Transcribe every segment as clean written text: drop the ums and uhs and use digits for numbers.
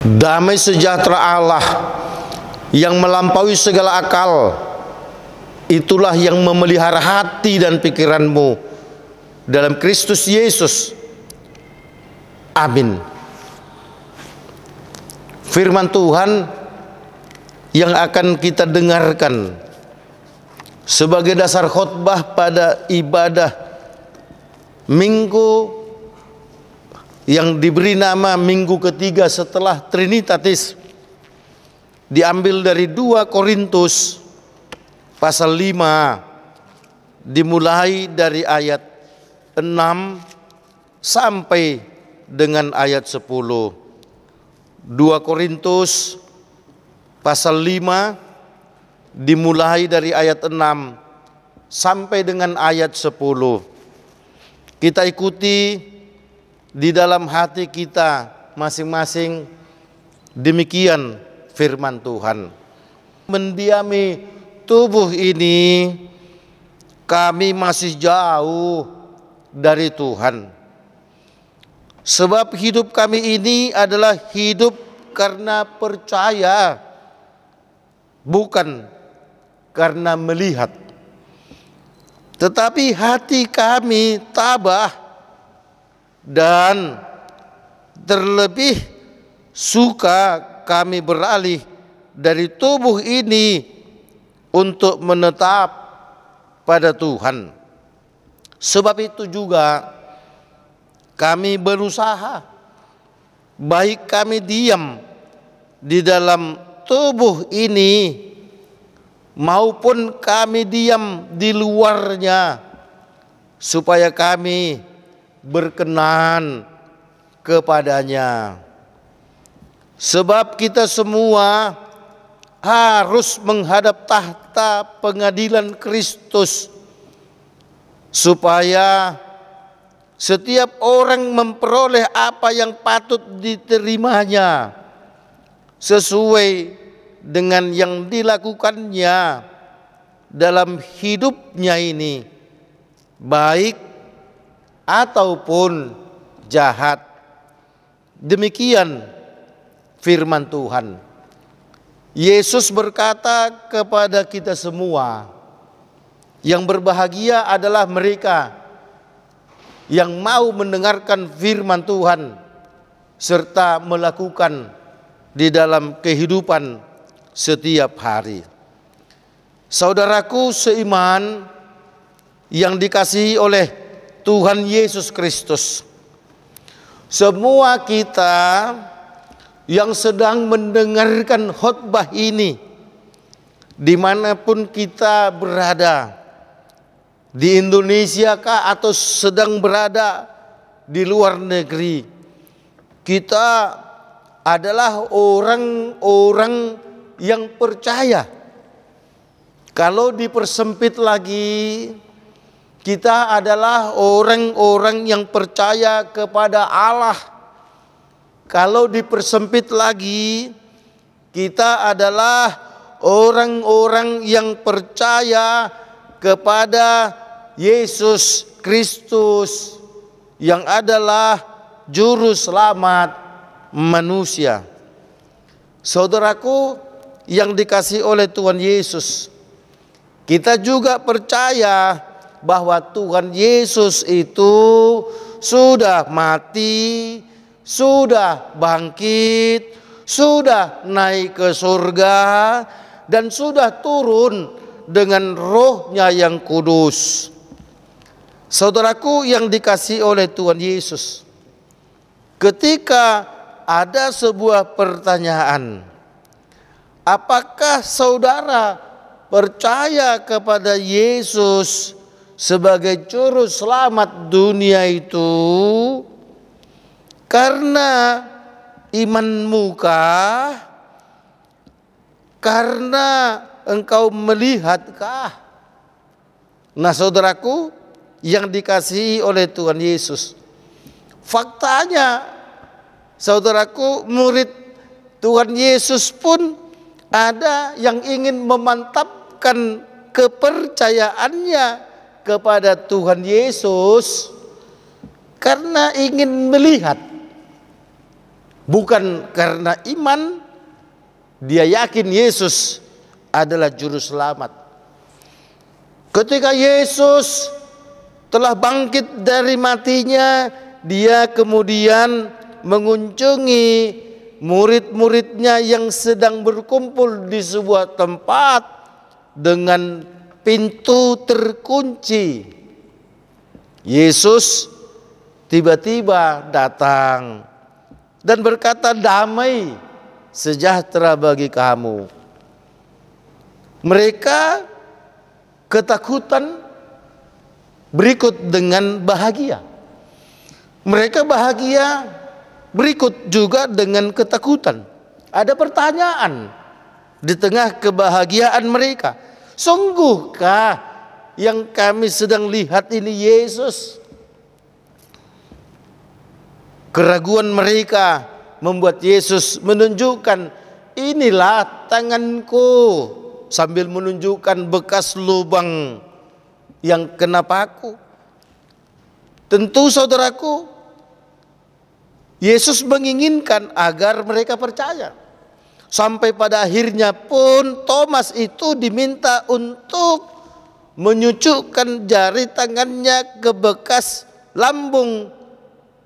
Damai sejahtera Allah yang melampaui segala akal, itulah yang memelihara hati dan pikiranmu dalam Kristus Yesus. Amin. Firman Tuhan yang akan kita dengarkan sebagai dasar khotbah pada ibadah minggu yang diberi nama minggu ketiga setelah Trinitatis, diambil dari 2 Korintus pasal 5, dimulai dari ayat 6 sampai dengan ayat 10. 2 Korintus pasal 5 dimulai dari ayat 6 sampai dengan ayat 10. Kita ikuti di dalam hati kita masing-masing. Demikian firman Tuhan. Mendiami tubuh ini, kami masih jauh dari Tuhan. Sebab hidup kami ini adalah hidup karena percaya, bukan karena melihat. Tetapi hati kami tabah dan terlebih suka kami beralih dari tubuh ini untuk menetap pada Tuhan. Sebab itu juga kami berusaha, baik kami diam di dalam tubuh ini maupun kami diam di luarnya, supaya kami berkenan kepadanya. Sebab kita semua harus menghadap tahta pengadilan Kristus, supaya setiap orang memperoleh apa yang patut diterimanya sesuai dengan yang dilakukannya dalam hidupnya ini, baik ataupun jahat. Demikian firman Tuhan. Yesus berkata kepada kita semua, yang berbahagia adalah mereka yang mau mendengarkan firman Tuhan serta melakukan di dalam kehidupan setiap hari. Saudaraku seiman yang dikasihi oleh Tuhan Yesus Kristus, semua kita yang sedang mendengarkan khotbah ini, dimanapun kita berada, di Indonesia kah atau sedang berada di luar negeri, kita adalah orang-orang yang percaya. Kalau dipersempit lagi, kita adalah orang-orang yang percaya kepada Allah. Kalau dipersempit lagi, kita adalah orang-orang yang percaya kepada Yesus Kristus yang adalah juru selamat manusia. Saudaraku yang dikasihi oleh Tuhan Yesus, kita juga percaya bahwa Tuhan Yesus itu sudah mati, sudah bangkit, sudah naik ke surga, dan sudah turun dengan Roh-Nya yang kudus. Saudaraku yang dikasihi oleh Tuhan Yesus, ketika ada sebuah pertanyaan, apakah saudara percaya kepada Yesus sebagai juru selamat dunia itu karena imanmu kah? Karena engkau melihatkah? Nah, saudaraku yang dikasihi oleh Tuhan Yesus, faktanya saudaraku, murid Tuhan Yesus pun ada yang ingin memantapkan kepercayaannya kepada Tuhan Yesus karena ingin melihat Bukan karena iman dia yakin Yesus adalah juru selamat. Ketika Yesus telah bangkit dari matinya, dia kemudian mengunjungi murid-muridnya yang sedang berkumpul di sebuah tempat dengan pintu terkunci. Yesus tiba-tiba datang dan berkata, damai sejahtera bagi kamu. Mereka ketakutan berikut dengan bahagia. Mereka bahagia berikut juga dengan ketakutan. Ada pertanyaan di tengah kebahagiaan mereka. Sungguhkah yang kami sedang lihat ini Yesus? Keraguan mereka membuat Yesus menunjukkan, inilah tanganku, sambil menunjukkan bekas lubang yang kena paku. Tentu saudaraku, Yesus menginginkan agar mereka percaya. Sampai pada akhirnya pun Thomas itu diminta untuk menyucukkan jari tangannya ke bekas lambung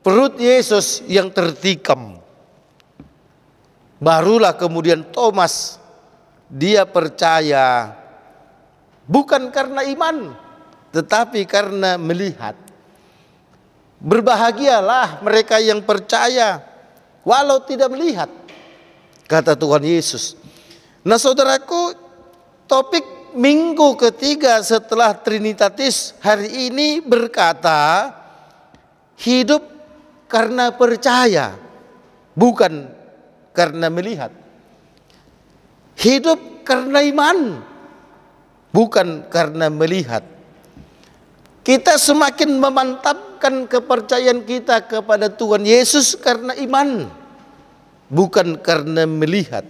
perut Yesus yang tertikam. Barulah kemudian Thomas, dia percaya bukan karena iman, tetapi karena melihat. Berbahagialah mereka yang percaya walau tidak melihat, kata Tuhan Yesus. Nah saudaraku, topik minggu ketiga setelah Trinitatis hari ini berkata, hidup karena percaya, bukan karena melihat. Hidup karena iman, bukan karena melihat. Kita semakin memantapkan kepercayaan kita kepada Tuhan Yesus karena iman, bukan karena melihat.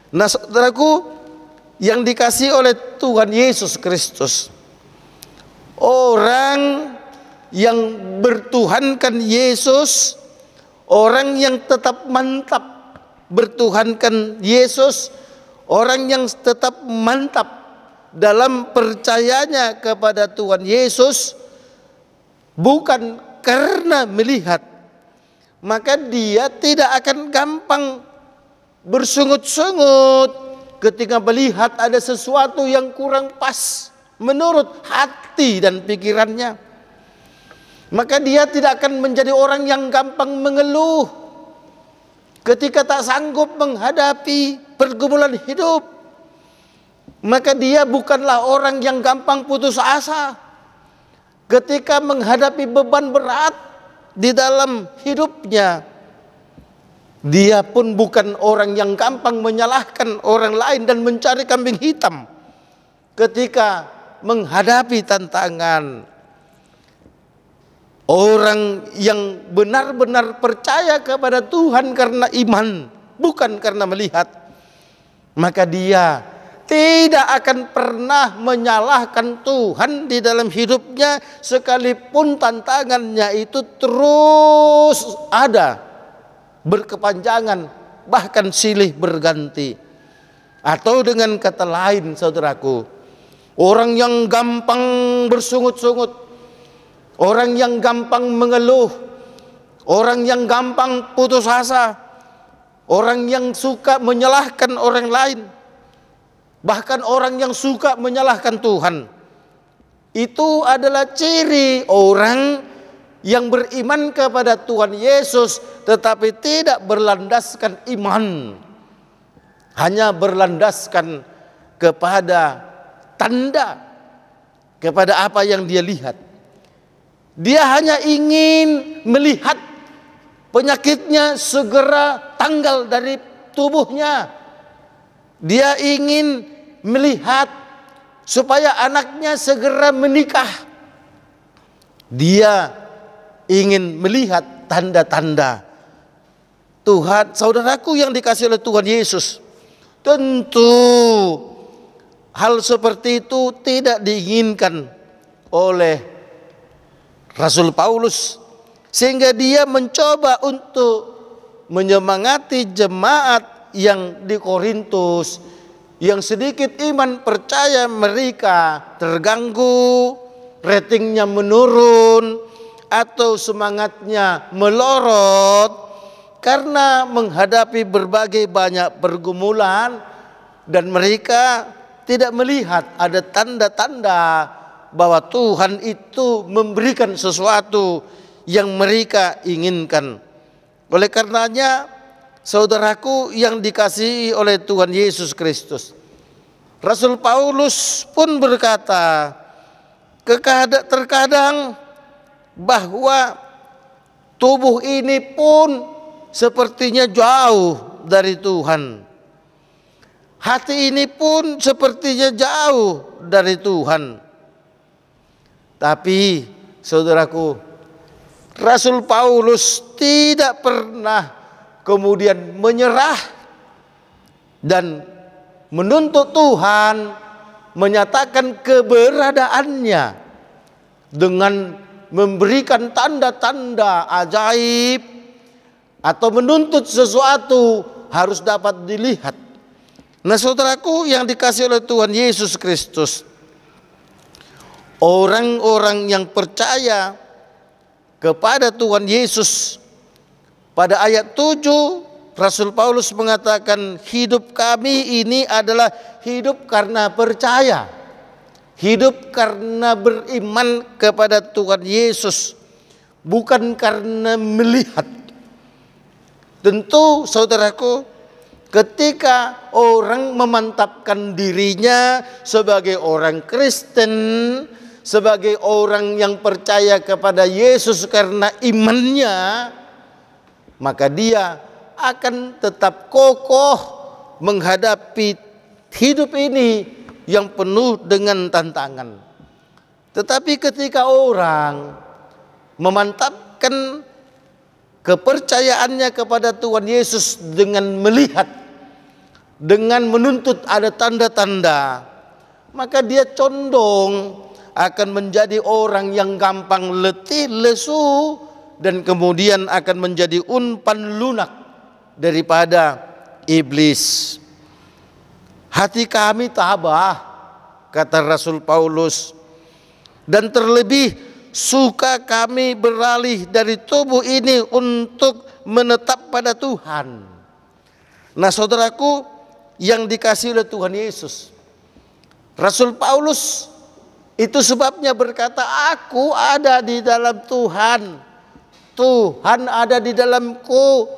Nah saudaraku yang dikasihi oleh Tuhan Yesus Kristus, orang yang bertuhankan Yesus, orang yang tetap mantap bertuhankan Yesus, orang yang tetap mantap dalam percayanya kepada Tuhan Yesus, bukan karena melihat, maka dia tidak akan gampang bersungut-sungut ketika melihat ada sesuatu yang kurang pas menurut hati dan pikirannya. Maka dia tidak akan menjadi orang yang gampang mengeluh ketika tak sanggup menghadapi pergumulan hidup. Maka dia bukanlah orang yang gampang putus asa ketika menghadapi beban berat di dalam hidupnya. Dia pun bukan orang yang gampang menyalahkan orang lain dan mencari kambing hitam ketika menghadapi tantangan. Orang yang benar-benar percaya kepada Tuhan karena iman, bukan karena melihat, maka dia tidak akan pernah menyalahkan Tuhan di dalam hidupnya, sekalipun tantangannya itu terus ada, berkepanjangan, bahkan silih berganti. Atau dengan kata lain saudaraku, orang yang gampang bersungut-sungut, orang yang gampang mengeluh, orang yang gampang putus asa, orang yang suka menyalahkan orang lain, bahkan orang yang suka menyalahkan Tuhan, itu adalah ciri orang yang beriman kepada Tuhan Yesus tetapi tidak berlandaskan iman, hanya berlandaskan kepada tanda, kepada apa yang dia lihat. Dia hanya ingin melihat penyakitnya segera tanggal dari tubuhnya. Dia ingin melihat supaya anaknya segera menikah. Dia ingin melihat tanda-tanda. Tuhan, saudaraku yang dikasihi oleh Tuhan Yesus, tentu hal seperti itu tidak diinginkan oleh Rasul Paulus, sehingga dia mencoba untuk menyemangati jemaat yang di Korintus, yang sedikit iman percaya mereka terganggu, ratingnya menurun, atau semangatnya melorot karena menghadapi berbagai banyak pergumulan, dan mereka tidak melihat ada tanda-tanda bahwa Tuhan itu memberikan sesuatu yang mereka inginkan. Oleh karenanya, saudaraku yang dikasihi oleh Tuhan Yesus Kristus, Rasul Paulus pun berkata, terkadang bahwa tubuh ini pun sepertinya jauh dari Tuhan. Hati ini pun sepertinya jauh dari Tuhan. Tapi saudaraku, Rasul Paulus tidak pernah kemudian menyerah dan menuntut Tuhan menyatakan keberadaannya dengan memberikan tanda-tanda ajaib atau menuntut sesuatu harus dapat dilihat. Nah, saudaraku yang dikasihi oleh Tuhan Yesus Kristus, orang-orang yang percaya kepada Tuhan Yesus, pada ayat 7 Rasul Paulus mengatakan, hidup kami ini adalah hidup karena percaya, hidup karena beriman kepada Tuhan Yesus, bukan karena melihat. Tentu saudaraku, ketika orang memantapkan dirinya sebagai orang Kristen, sebagai orang yang percaya kepada Yesus karena imannya, maka dia akan tetap kokoh menghadapi hidup ini yang penuh dengan tantangan. Tetapi ketika orang memantapkan kepercayaannya kepada Tuhan Yesus dengan melihat, dengan menuntut ada tanda-tanda, maka dia condong akan menjadi orang yang gampang letih, lesu, dan kemudian akan menjadi umpan lunak daripada iblis. Hati kami tabah, kata Rasul Paulus, dan terlebih suka kami beralih dari tubuh ini untuk menetap pada Tuhan. Nah, saudaraku yang dikasihi oleh Tuhan Yesus, Rasul Paulus itu sebabnya berkata, aku ada di dalam Tuhan, Tuhan ada di dalamku,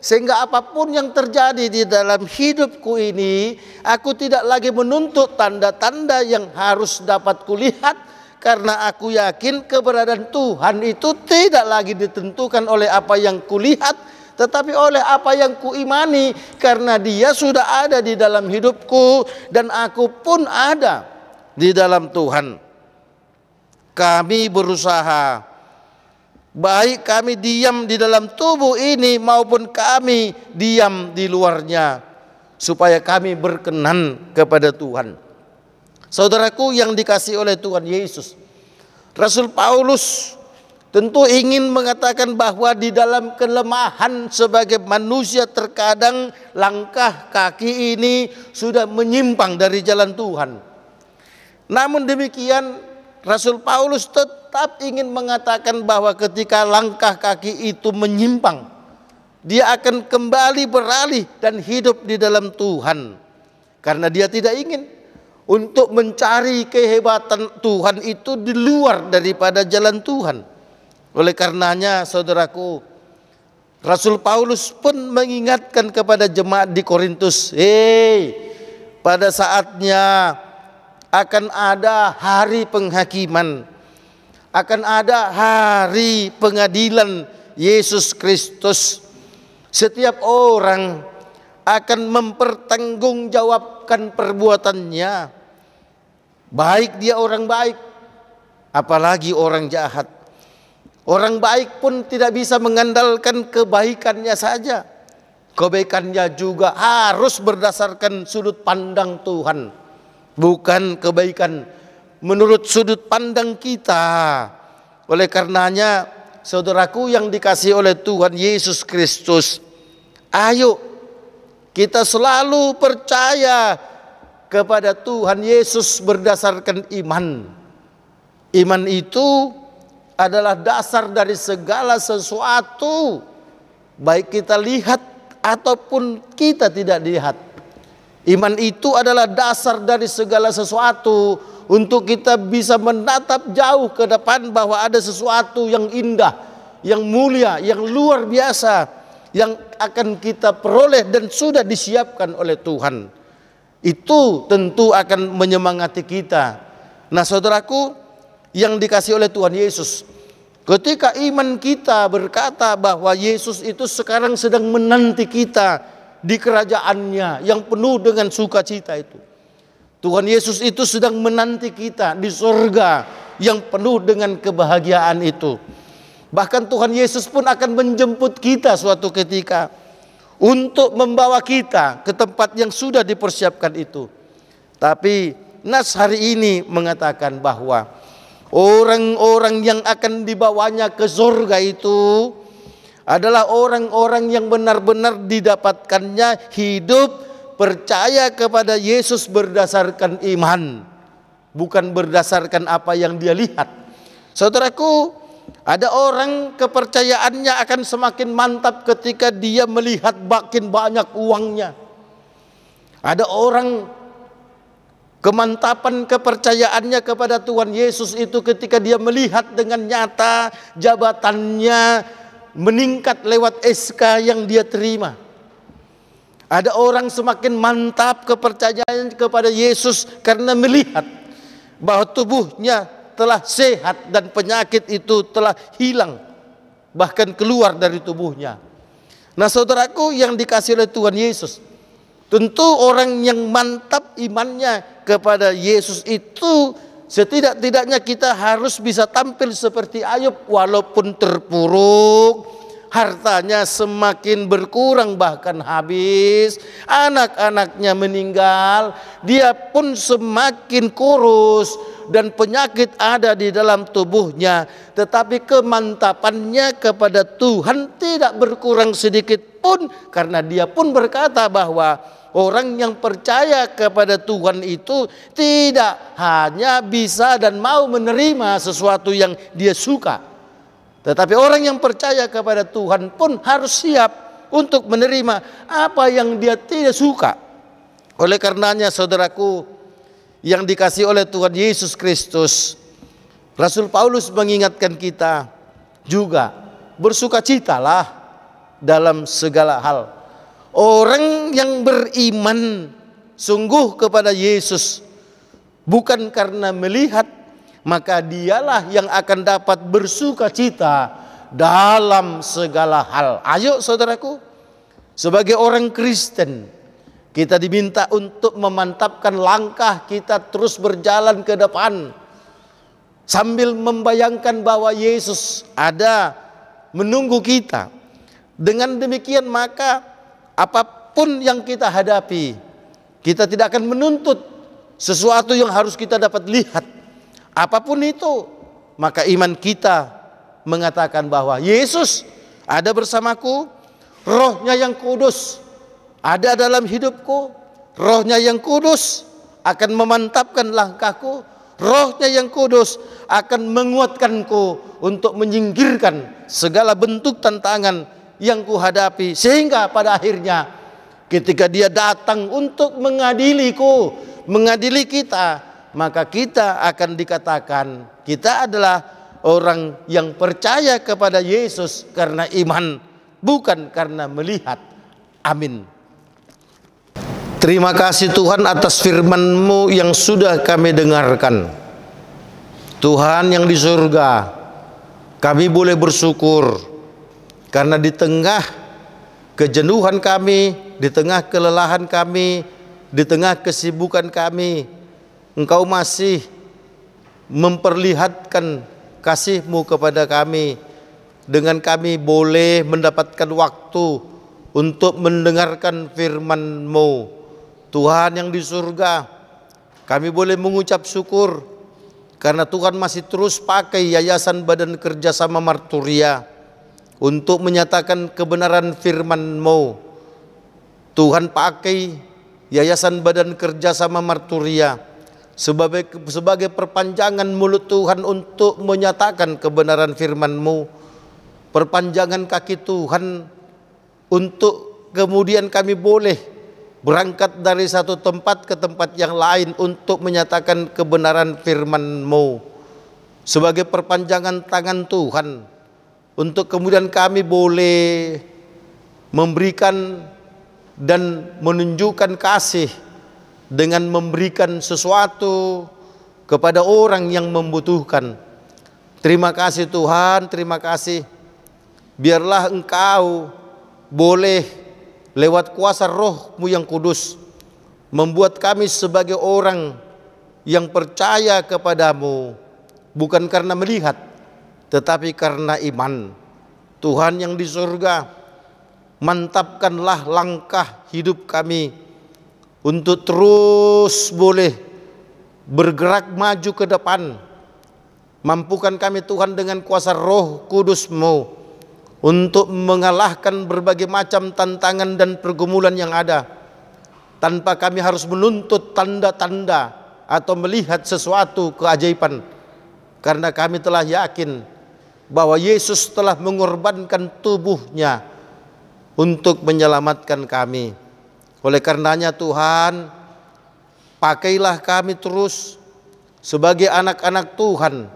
sehingga apapun yang terjadi di dalam hidupku ini, aku tidak lagi menuntut tanda-tanda yang harus dapat kulihat, karena aku yakin keberadaan Tuhan itu tidak lagi ditentukan oleh apa yang kulihat, tetapi oleh apa yang kuimani, karena Dia sudah ada di dalam hidupku dan aku pun ada di dalam Tuhan. Kami berusaha, baik kami diam di dalam tubuh ini maupun kami diam di luarnya, supaya kami berkenan kepada Tuhan. Saudaraku yang dikasihi oleh Tuhan Yesus, Rasul Paulus tentu ingin mengatakan bahwa di dalam kelemahan sebagai manusia terkadang langkah kaki ini sudah menyimpang dari jalan Tuhan. Namun demikian, Rasul Paulus tetap ingin mengatakan bahwa ketika langkah kaki itu menyimpang, dia akan kembali beralih dan hidup di dalam Tuhan. Karena dia tidak ingin untuk mencari kehebatan Tuhan itu di luar daripada jalan Tuhan. Oleh karenanya, saudaraku, Rasul Paulus pun mengingatkan kepada jemaat di Korintus, pada saatnya akan ada hari penghakiman, akan ada hari pengadilan Yesus Kristus. Setiap orang akan mempertanggungjawabkan perbuatannya, baik dia orang baik, apalagi orang jahat. Orang baik pun tidak bisa mengandalkan kebaikannya saja, kebaikannya juga harus berdasarkan sudut pandang Tuhan, bukan kebaikan menurut sudut pandang kita. Oleh karenanya, saudaraku yang dikasihi oleh Tuhan Yesus Kristus, Ayo kita selalu percaya kepada Tuhan Yesus berdasarkan iman. Iman itu adalah dasar dari segala sesuatu, baik kita lihat ataupun kita tidak lihat. Iman itu adalah dasar dari segala sesuatu untuk kita bisa menatap jauh ke depan bahwa ada sesuatu yang indah, yang mulia, yang luar biasa yang akan kita peroleh dan sudah disiapkan oleh Tuhan. Itu tentu akan menyemangati kita. Nah, saudaraku yang dikasihi oleh Tuhan Yesus, ketika iman kita berkata bahwa Yesus itu sekarang sedang menanti kita di kerajaannya yang penuh dengan sukacita itu. Tuhan Yesus itu sedang menanti kita di surga yang penuh dengan kebahagiaan itu. Bahkan Tuhan Yesus pun akan menjemput kita suatu ketika untuk membawa kita ke tempat yang sudah dipersiapkan itu. Tapi nas hari ini mengatakan bahwa orang-orang yang akan dibawanya ke surga itu adalah orang-orang yang benar-benar didapatkannya hidup percaya kepada Yesus berdasarkan iman, bukan berdasarkan apa yang dia lihat. Saudaraku, ada orang kepercayaannya akan semakin mantap ketika dia melihat makin banyak uangnya. Ada orang kemantapan kepercayaannya kepada Tuhan Yesus itu ketika dia melihat dengan nyata jabatannya meningkat lewat SK yang dia terima. Ada orang semakin mantap kepercayaan kepada Yesus karena melihat bahwa tubuhnya telah sehat dan penyakit itu telah hilang, bahkan keluar dari tubuhnya. Nah, saudaraku yang dikasihi oleh Tuhan Yesus, tentu orang yang mantap imannya kepada Yesus itu setidak-tidaknya kita harus bisa tampil seperti Ayub walaupun terpuruk, hartanya semakin berkurang bahkan habis, anak-anaknya meninggal, dia pun semakin kurus dan penyakit ada di dalam tubuhnya, tetapi kemantapannya kepada Tuhan tidak berkurang sedikit pun, karena dia pun berkata bahwa orang yang percaya kepada Tuhan itu tidak hanya bisa dan mau menerima sesuatu yang dia suka, tetapi orang yang percaya kepada Tuhan pun harus siap untuk menerima apa yang dia tidak suka. Oleh karenanya, saudaraku yang dikasihi oleh Tuhan Yesus Kristus, Rasul Paulus mengingatkan kita juga, bersukacitalah dalam segala hal. Orang yang beriman sungguh kepada Yesus bukan karena melihat, maka dialah yang akan dapat bersukacita dalam segala hal. Ayo saudaraku, sebagai orang Kristen, kita diminta untuk memantapkan langkah kita terus berjalan ke depan sambil membayangkan bahwa Yesus ada menunggu kita. Dengan demikian maka apapun yang kita hadapi, kita tidak akan menuntut sesuatu yang harus kita dapat lihat. Apapun itu, maka iman kita mengatakan bahwa Yesus ada bersamaku, Rohnya yang kudus ada dalam hidupku, Rohnya yang kudus akan memantapkan langkahku, Rohnya yang kudus akan menguatkanku untuk menyingkirkan segala bentuk tantangan yang kuhadapi, sehingga pada akhirnya ketika dia datang untuk mengadiliku, mengadili kita, maka kita akan dikatakan kita adalah orang yang percaya kepada Yesus karena iman, bukan karena melihat. Amin. Terima kasih Tuhan atas firman-Mu yang sudah kami dengarkan. Tuhan yang di surga, kami boleh bersyukur karena di tengah kejenuhan kami, di tengah kelelahan kami, di tengah kesibukan kami, Engkau masih memperlihatkan kasih-Mu kepada kami, dengan kami boleh mendapatkan waktu untuk mendengarkan firman-Mu. Tuhan yang di surga, kami boleh mengucap syukur karena Tuhan masih terus pakai Yayasan Badan Kerjasama Marturia untuk menyatakan kebenaran firman-Mu. Tuhan pakai Yayasan Badan Kerjasama Marturia sebagai perpanjangan mulut Tuhan untuk menyatakan kebenaran firman-Mu, perpanjangan kaki Tuhan untuk kemudian kami boleh berangkat dari satu tempat ke tempat yang lain untuk menyatakan kebenaran firman-Mu, sebagai perpanjangan tangan Tuhan untuk kemudian kami boleh memberikan dan menunjukkan kasih dengan memberikan sesuatu kepada orang yang membutuhkan. Terima kasih Tuhan, terima kasih. Biarlah Engkau boleh lewat kuasa Roh-Mu yang kudus membuat kami sebagai orang yang percaya kepadamu, bukan karena melihat, tetapi karena iman. Tuhan yang di surga, mantapkanlah langkah hidup kami untuk terus boleh bergerak maju ke depan. Mampukan kami Tuhan dengan kuasa Roh Kudus-Mu untuk mengalahkan berbagai macam tantangan dan pergumulan yang ada, tanpa kami harus menuntut tanda-tanda atau melihat sesuatu keajaiban, karena kami telah yakin bahwa Yesus telah mengorbankan tubuhnya untuk menyelamatkan kami. Oleh karenanya Tuhan, pakailah kami terus sebagai anak-anak Tuhan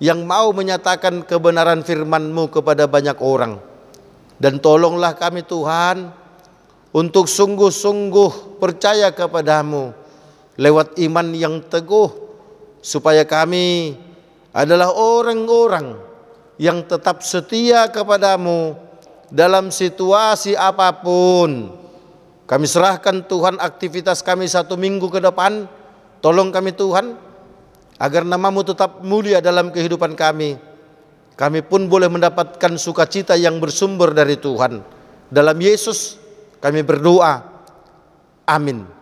yang mau menyatakan kebenaran firman-Mu kepada banyak orang. Dan tolonglah kami Tuhan untuk sungguh-sungguh percaya kepadamu lewat iman yang teguh, supaya kami adalah orang-orang yang tetap setia kepadamu dalam situasi apapun. Kami serahkan Tuhan aktivitas kami 1 minggu ke depan. Tolong kami Tuhan, agar nama-Mu tetap mulia dalam kehidupan kami. Kami pun boleh mendapatkan sukacita yang bersumber dari Tuhan. Dalam Yesus kami berdoa. Amin.